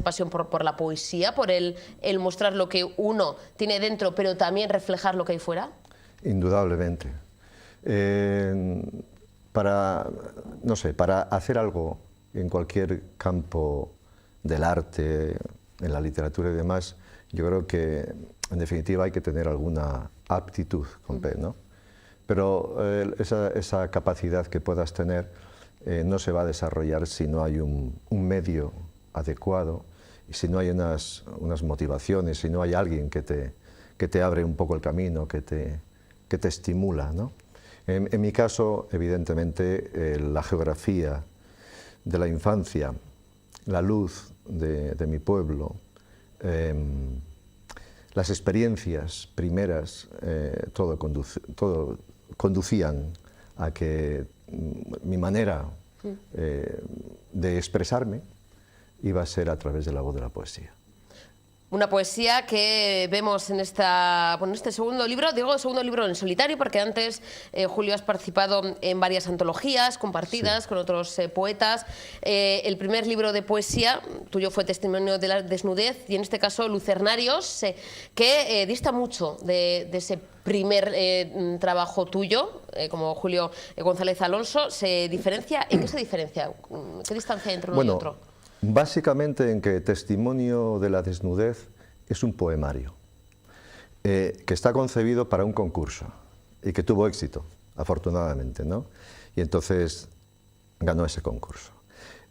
pasión por la poesía, por el mostrar lo que uno tiene dentro, pero también reflejar lo que hay fuera? Indudablemente. No sé, para hacer algo en cualquier campo del arte, en la literatura y demás, yo creo que en definitiva hay que tener alguna aptitud con P, ¿no? Pero esa capacidad que puedas tener no se va a desarrollar si no hay un medio adecuado y si no hay unas motivaciones, si no hay alguien que te abre un poco el camino, que te estimula, ¿no? En mi caso, evidentemente, la geografía de la infancia, la luz de mi pueblo, las experiencias primeras, todo conducían a que mi manera de expresarme iba a ser a través de la voz de la poesía. Una poesía que vemos en este segundo libro, digo segundo libro en solitario, porque antes, Julio, has participado en varias antologías compartidas con otros poetas. El primer libro de poesía tuyo fue Testimonio de la desnudez, y en este caso Lucernarios, que dista mucho de ese primer trabajo tuyo, como Julio González Alonso. ¿Se diferencia? ¿En qué se diferencia? ¿Qué distancia hay entre uno y otro? Básicamente en que Testimonio de la desnudez es un poemario que está concebido para un concurso y que tuvo éxito, afortunadamente, ¿no? Y entonces ganó ese concurso.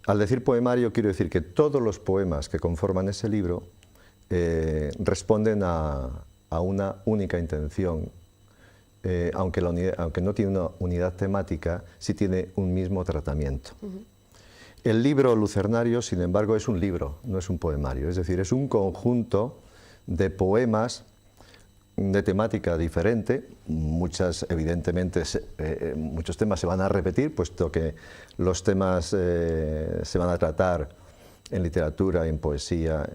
Al decir poemario quiero decir que todos los poemas que conforman ese libro responden a una única intención, aunque no tiene una unidad temática, sí tiene un mismo tratamiento. El libro Lucernarios, sin embargo, es un libro, no es un poemario, es decir, es un conjunto de poemas de temática diferente. Evidentemente, muchos temas se van a repetir, puesto que los temas se van a tratar en literatura, en poesía,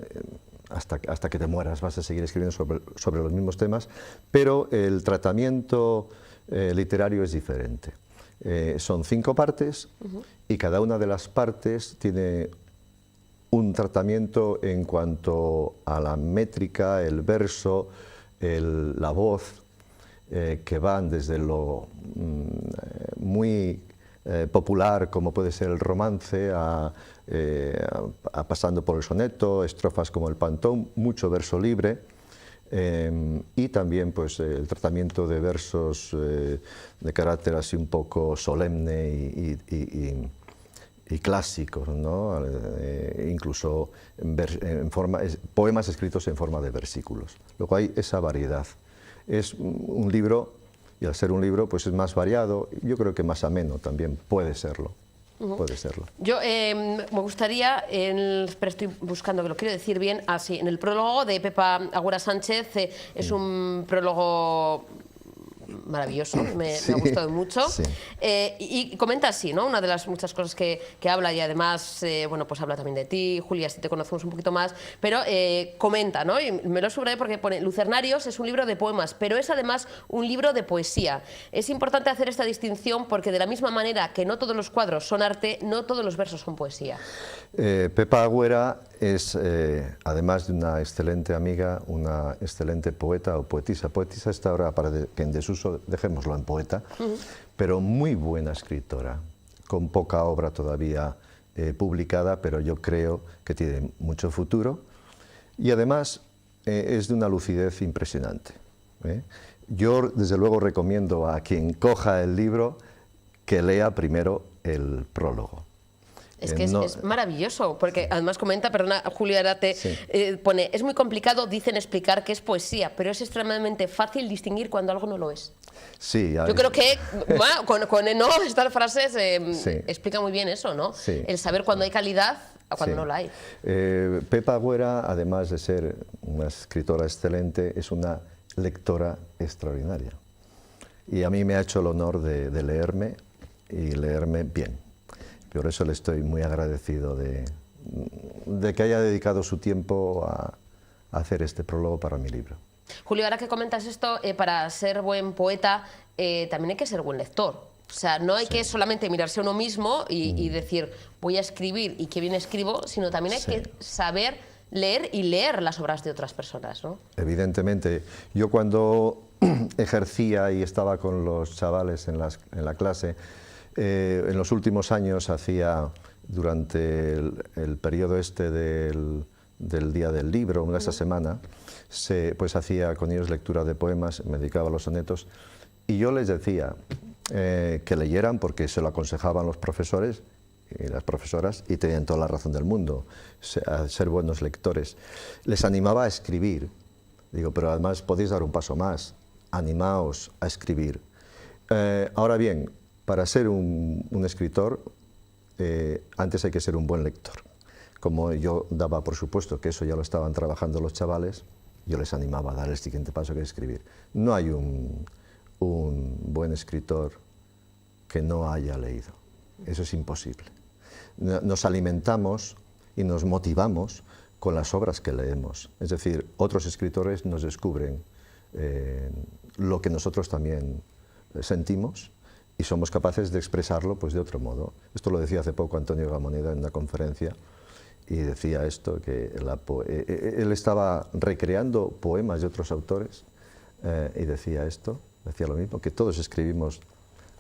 hasta que te mueras vas a seguir escribiendo sobre los mismos temas, pero el tratamiento literario es diferente. Son 5 partes y cada una de las partes tiene un tratamiento en cuanto a la métrica, el verso, la voz, que van desde lo muy popular, como puede ser el romance, pasando por el soneto, estrofas como el pantón, mucho verso libre. Y también pues, el tratamiento de versos de carácter así un poco solemne y clásicos, ¿no? Incluso poemas escritos en forma de versículos. Luego hay esa variedad. Es un libro, y al ser un libro pues es más variado, yo creo que más ameno también puede serlo. Puede serlo. Yo me gustaría, pero estoy buscando que lo quiero decir bien, en el prólogo de Pepa Agüera Sánchez, es un prólogo maravilloso, me ha gustado mucho. Y comenta así, ¿no? Una de las muchas cosas que habla, y además, bueno, pues habla también de ti, Julia, si te conocemos un poquito más, pero comenta, ¿no? Y me lo subrayé porque pone: Lucernarios es un libro de poemas, pero es además un libro de poesía. Es importante hacer esta distinción porque de la misma manera que no todos los cuadros son arte, no todos los versos son poesía. Pepa Agüera es, además de una excelente amiga, una excelente poeta o poetisa. Poetisa está ahora para que en desuso, dejémoslo en poeta, pero muy buena escritora, con poca obra todavía publicada, pero yo creo que tiene mucho futuro. Y además es de una lucidez impresionante. Yo, desde luego, recomiendo a quien coja el libro que lea primero el prólogo. Es que es maravilloso, porque además comenta, perdona, Julio Arate, pone: es muy complicado, dicen, explicar qué es poesía, pero es extremadamente fácil distinguir cuando algo no lo es. Sí, yo creo que bueno, con estas frases explica muy bien eso, ¿no? Sí. El saber cuándo hay calidad a cuando no la hay. Pepa Agüera, además de ser una escritora excelente, es una lectora extraordinaria. Y a mí me ha hecho el honor de leerme, y leerme bien. Por eso le estoy muy agradecido de que haya dedicado su tiempo a hacer este prólogo para mi libro. Julio, ahora que comentas esto, para ser buen poeta también hay que ser buen lector. O sea, no hay que solamente mirarse a uno mismo y decir, voy a escribir y qué bien escribo, sino también hay que saber leer y leer las obras de otras personas, ¿no? Evidentemente. Yo cuando ejercía y estaba con los chavales en la clase, en los últimos años hacía, durante el periodo este del Día del Libro, esa semana, pues hacía con ellos lectura de poemas, me dedicaba a los sonetos, y yo les decía que leyeran, porque se lo aconsejaban los profesores y las profesoras, y tenían toda la razón del mundo, a ser buenos lectores. Les animaba a escribir, digo, pero además podéis dar un paso más, animaos a escribir. Ahora bien, para ser un escritor, antes hay que ser un buen lector. Como yo daba por supuesto que eso ya lo estaban trabajando los chavales, yo les animaba a dar el siguiente paso, que es escribir. No hay un buen escritor que no haya leído. Eso es imposible. Nos alimentamos y nos motivamos con las obras que leemos. Es decir, otros escritores nos descubren lo que nosotros también sentimos y somos capaces de expresarlo pues, de otro modo. Esto lo decía hace poco Antonio Gamoneda en una conferencia, y decía esto, que él estaba recreando poemas de otros autores y decía esto, decía lo mismo, que todos escribimos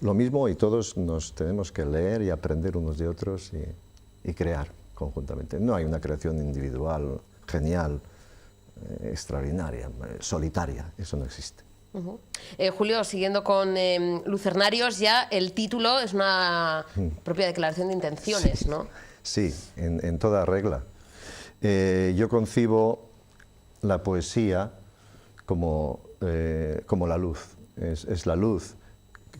lo mismo y todos nos tenemos que leer y aprender unos de otros y crear conjuntamente. No hay una creación individual, genial, extraordinaria, solitaria, eso no existe. Julio, siguiendo con Lucernarios, ya el título es una propia declaración de intenciones, ¿no? Sí, en toda regla. Yo concibo la poesía como la luz. Es la luz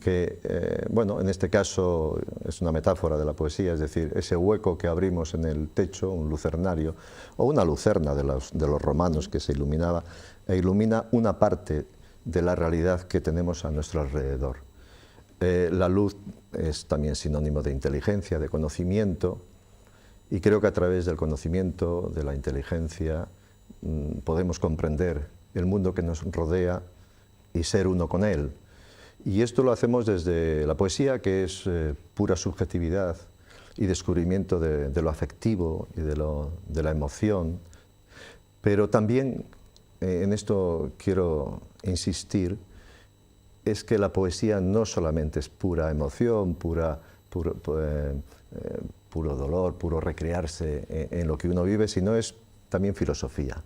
que, bueno, en este caso es una metáfora de la poesía, es decir, ese hueco que abrimos en el techo, un lucernario, o una lucerna de los romanos que se iluminaba, e ilumina una parte de la realidad que tenemos a nuestro alrededor. La luz es también sinónimo de inteligencia, de conocimiento, y creo que a través del conocimiento, de la inteligencia, podemos comprender el mundo que nos rodea y ser uno con él. Y esto lo hacemos desde la poesía, que es pura subjetividad y descubrimiento de lo afectivo y de la emoción. Pero también, en esto quiero insistir, es que la poesía no solamente es pura emoción, puro dolor, puro recrearse en lo que uno vive, sino es también filosofía.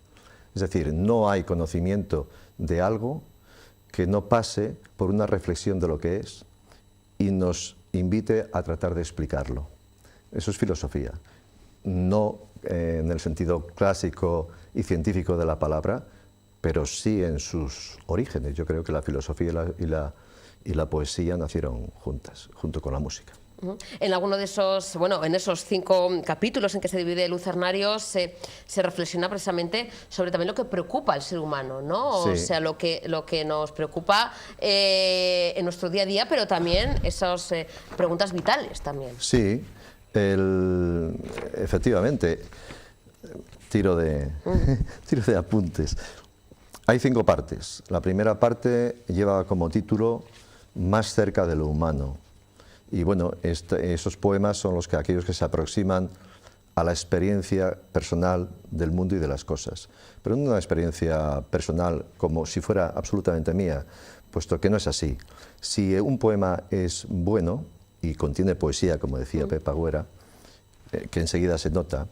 Es decir, no hay conocimiento de algo que no pase por una reflexión de lo que es y nos invite a tratar de explicarlo. Eso es filosofía. No en el sentido clásico y científico de la palabra, pero sí en sus orígenes. Yo creo que la filosofía y la poesía nacieron juntas, junto con la música. En alguno de esos, bueno, en esos 5 capítulos en que se divide Lucernarios, se reflexiona precisamente sobre también lo que preocupa al ser humano, ¿no? Sí. O sea, lo que nos preocupa en nuestro día a día, pero también esas preguntas vitales también. Sí, efectivamente, tiro de apuntes. Hay 5 partes. La primera parte lleva como título Más cerca de lo humano. Y bueno, esos poemas son aquellos que se aproximan a la experiencia personal del mundo y de las cosas. Pero no una experiencia personal como si fuera absolutamente mía, puesto que no es así. Si un poema es bueno y contiene poesía, como decía Pepa Agüera, que enseguida se nota,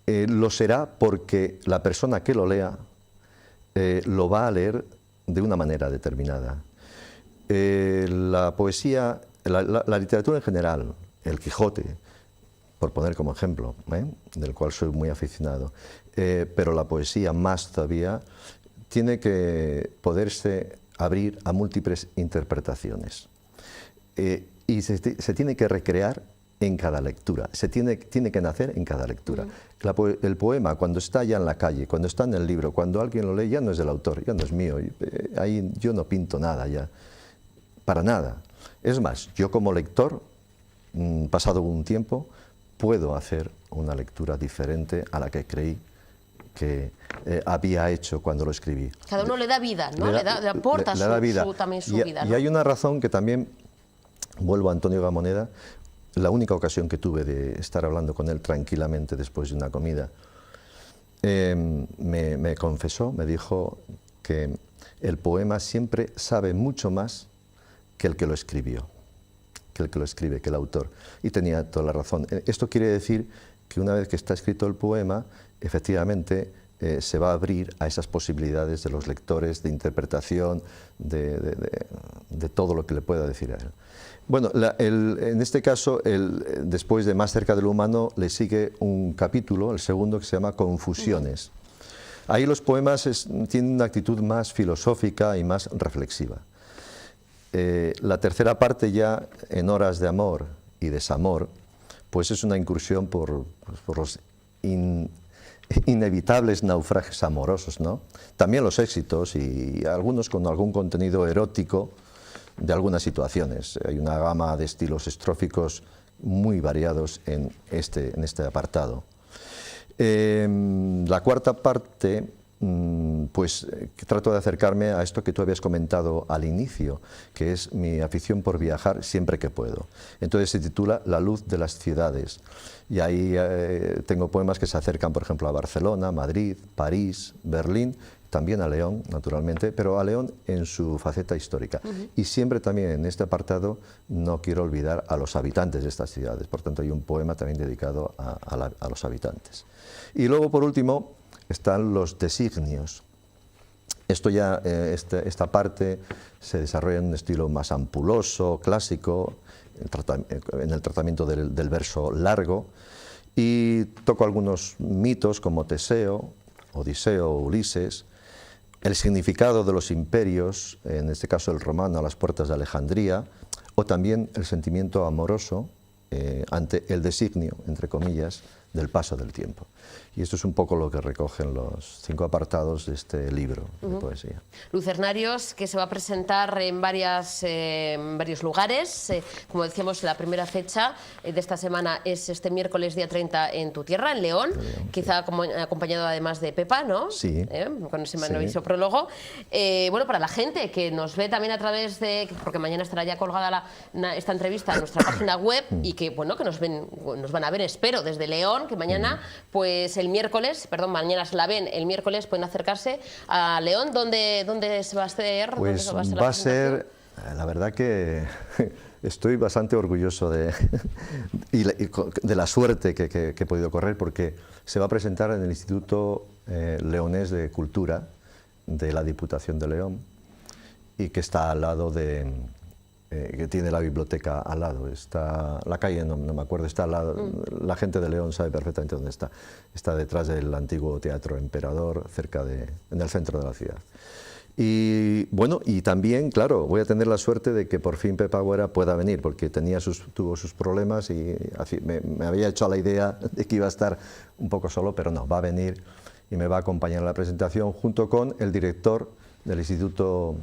lo será porque la persona que lo lea lo va a leer de una manera determinada. La poesía, la literatura en general, el Quijote, por poner como ejemplo, del cual soy muy aficionado, pero la poesía más todavía, tiene que poderse abrir a múltiples interpretaciones. Y se tiene que recrear en cada lectura, tiene que nacer en cada lectura. El poema, cuando está ya en la calle, cuando está en el libro, cuando alguien lo lee, ya no es del autor, ya no es mío, ahí yo no pinto nada ya, para nada. Es más, yo como lector, pasado un tiempo, puedo hacer una lectura diferente a la que creí que había hecho cuando lo escribí. Cada uno le da vida, ¿no? Le aporta también su vida, ¿no? Y hay una razón que también vuelvo a Antonio Gamoneda, la única ocasión que tuve de estar hablando con él tranquilamente después de una comida, me confesó, me dijo que el poema siempre sabe mucho más que el que lo escribió, que el que lo escribe, que el autor. Y tenía toda la razón. Esto quiere decir que una vez que está escrito el poema, efectivamente se va a abrir a esas posibilidades de los lectores, de interpretación, de todo lo que le pueda decir a él. Bueno, en este caso, después de Más cerca del humano, le sigue un capítulo, el segundo, que se llama Confusiones. Ahí los poemas tienen una actitud más filosófica y más reflexiva. La tercera parte, ya en Horas de amor y desamor, pues es una incursión por los inevitables naufragios amorosos, ¿no? También los éxitos y algunos con algún contenido erótico de algunas situaciones. Hay una gama de estilos estróficos muy variados en este apartado. La cuarta parte, pues trato de acercarme a esto que tú habías comentado al inicio, que es mi afición por viajar siempre que puedo. Entonces se titula La luz de las ciudades. Y ahí tengo poemas que se acercan, por ejemplo, a Barcelona, Madrid, París, Berlín, también a León, naturalmente, pero a León en su faceta histórica. Y siempre también en este apartado no quiero olvidar a los habitantes de estas ciudades. Por tanto, hay un poema también dedicado a los habitantes. Y luego, por último, están los designios. Esto ya, esta parte se desarrolla en un estilo más ampuloso, clásico, en el tratamiento del verso largo, y toco algunos mitos como Teseo, Odiseo, Ulises, el significado de los imperios, en este caso el romano a las puertas de Alejandría, o también el sentimiento amoroso ante el designio, entre comillas, del paso del tiempo. Y esto es un poco lo que recogen los 5 apartados de este libro de poesía. Lucernarios, que se va a presentar en varios lugares. Como decíamos, la primera fecha de esta semana es este miércoles día 30 en tu tierra, en León, quizá acompañado además de Pepa, ¿no? Sí. Con ese maravilloso prólogo. Bueno, para la gente que nos ve también a través de, porque mañana estará ya colgada esta entrevista en nuestra página web, y que, bueno, que nos van a ver, espero, desde León, que mañana, pues el miércoles, perdón, mañana se la ven, el miércoles pueden acercarse a León. ¿Dónde se va a hacer? Pues va a ser, la verdad que estoy bastante orgulloso de la suerte que he podido correr, porque se va a presentar en el Instituto Leonés de Cultura de la Diputación de León, y que está al lado que tiene la biblioteca al lado. Está la calle, no me acuerdo, está al lado. La gente de León sabe perfectamente dónde está. Está detrás del antiguo Teatro Emperador, en el centro de la ciudad. Y bueno, y también, claro, voy a tener la suerte de que por fin Pepa Agüera pueda venir, porque tuvo sus problemas y me había hecho a la idea de que iba a estar un poco solo, pero no, va a venir y me va a acompañar en la presentación junto con el director del Instituto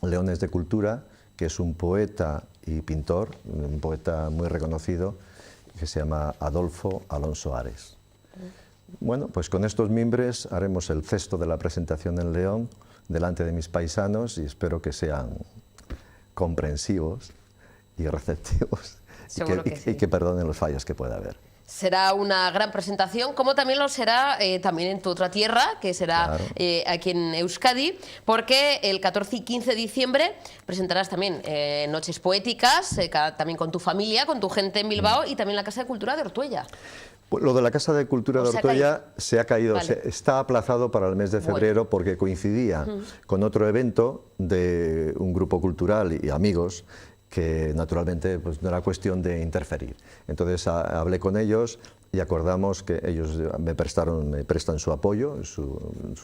Leones de Cultura, que es un poeta y pintor, un poeta muy reconocido, que se llama Adolfo Alonso Ares. Bueno, pues con estos mimbres haremos el cesto de la presentación en León, delante de mis paisanos, y espero que sean comprensivos y receptivos, y que perdonen los fallos que pueda haber. Será una gran presentación, como también lo será también en tu otra tierra, que será aquí en Euskadi, porque el 14 y 15 de diciembre presentarás también Noches Poéticas, también con tu familia, con tu gente en Bilbao, y también la Casa de Cultura de Ortuella. Pues lo de la Casa de Cultura de Ortuella se ha caído, vale. Está aplazado para el mes de febrero, porque coincidía con otro evento de un grupo cultural y amigos, que naturalmente pues, no era cuestión de interferir. Entonces hablé con ellos y acordamos que ellos me prestan su apoyo, su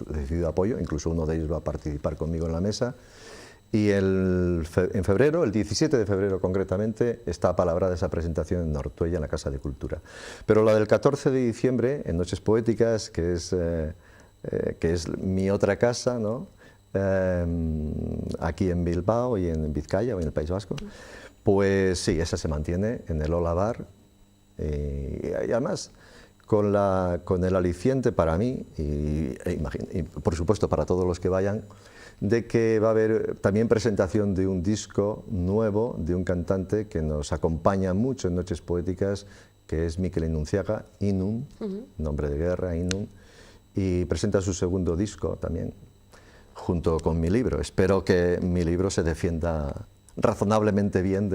decidido apoyo, incluso uno de ellos va a participar conmigo en la mesa. Y en febrero, el 17 de febrero concretamente, está apalabrada esa presentación en Ortuella, en la Casa de Cultura. Pero la del 14 de diciembre, en Noches Poéticas, que es mi otra casa, ¿no? Aquí en Bilbao y en Vizcaya o en el País Vasco, pues sí, esa se mantiene en el Ola Bar, y además con el aliciente para mí y por supuesto para todos los que vayan, de que va a haber también presentación de un disco nuevo de un cantante que nos acompaña mucho en Noches Poéticas, que es Mikel Inunciaga, Inun, nombre de guerra, Inun, y presenta su segundo disco también, junto con mi libro. Espero que mi libro se defienda razonablemente bien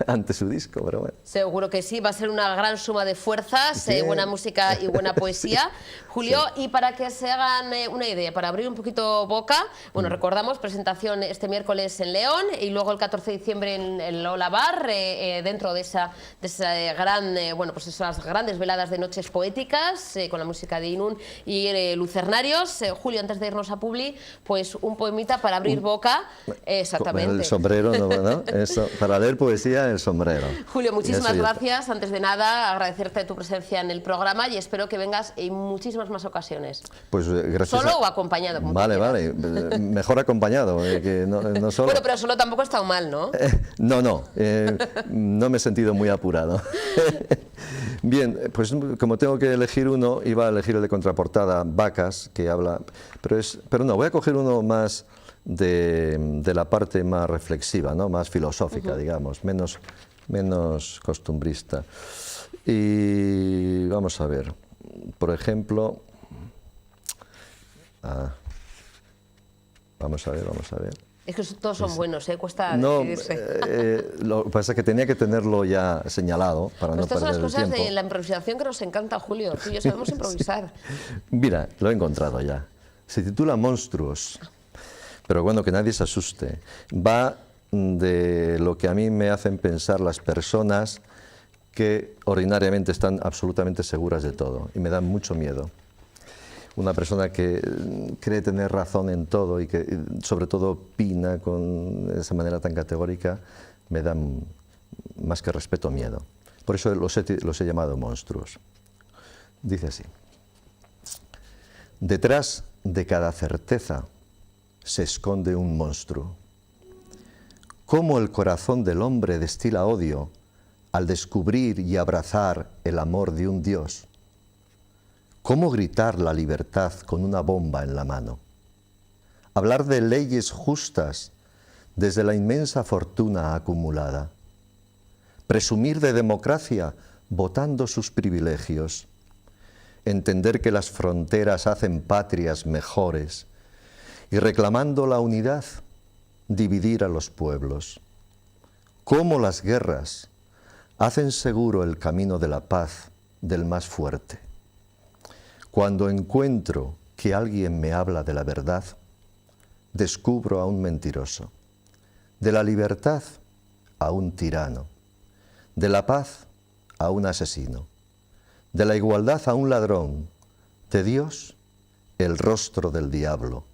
ante su disco, pero bueno. Seguro que sí, va a ser una gran suma de fuerzas, buena música y buena poesía. Julio, sí. Y para que se hagan una idea, para abrir un poquito boca, bueno, recordamos, presentación este miércoles en León y luego el 14 de diciembre en Lola Bar, dentro de esa gran, bueno, pues esas grandes veladas de Noches Poéticas, con la música de Inun y Lucernarios. Julio, antes de irnos a Publi, pues un poemita para abrir boca, exactamente. Con el sombrero, ¿no? Eso, para leer poesía, el sombrero. Julio, muchísimas gracias. Antes de nada, agradecerte tu presencia en el programa y espero que vengas en muchísimas más ocasiones. Pues gracias. ¿Solo o acompañado? Vale. Mejor acompañado, que no solo. Bueno, pero solo tampoco ha estado mal, ¿no? No me he sentido muy apurado. Bien, pues como tengo que elegir uno, iba a elegir el de contraportada, Vacas, que habla, pero no, voy a coger uno más de la parte más reflexiva, ¿no? Más filosófica, digamos, menos costumbrista. Y vamos a ver, por ejemplo, vamos a ver. Es que todos son buenos, cuesta No, decidirse. lo que pasa es que tenía que tenerlo ya señalado para no Estas son perder las el cosas tiempo. de la improvisación que nos encanta, Julio. Tú y yo sabemos improvisar. Mira, lo he encontrado ya. Se titula Monstruos, pero bueno, que nadie se asuste. Va de lo que a mí me hacen pensar las personas que ordinariamente están absolutamente seguras de todo y me dan mucho miedo. Una persona que cree tener razón en todo y que sobre todo opina de esa manera tan categórica, me dan más que respeto, miedo. Por eso los he llamado monstruos. Dice así: detrás de cada certeza se esconde un monstruo. Cómo el corazón del hombre destila odio al descubrir y abrazar el amor de un Dios. ¿Cómo gritar la libertad con una bomba en la mano? Hablar de leyes justas desde la inmensa fortuna acumulada. Presumir de democracia votando sus privilegios. Entender que las fronteras hacen patrias mejores y reclamando la unidad, dividir a los pueblos. Cómo las guerras hacen seguro el camino de la paz del más fuerte. Cuando encuentro que alguien me habla de la verdad, descubro a un mentiroso, de la libertad a un tirano, de la paz a un asesino, de la igualdad a un ladrón, de Dios el rostro del diablo,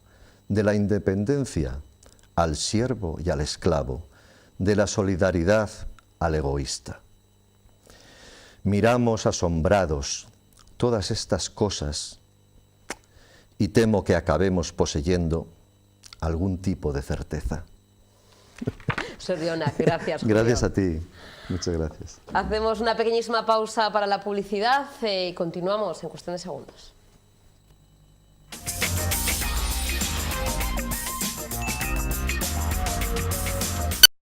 de la independencia al siervo y al esclavo, de la solidaridad al egoísta. Miramos asombrados todas estas cosas y temo que acabemos poseyendo algún tipo de certeza. Soriona, gracias, Julio. Gracias a ti, muchas gracias. Hacemos una pequeñísima pausa para la publicidad y continuamos en cuestión de segundos.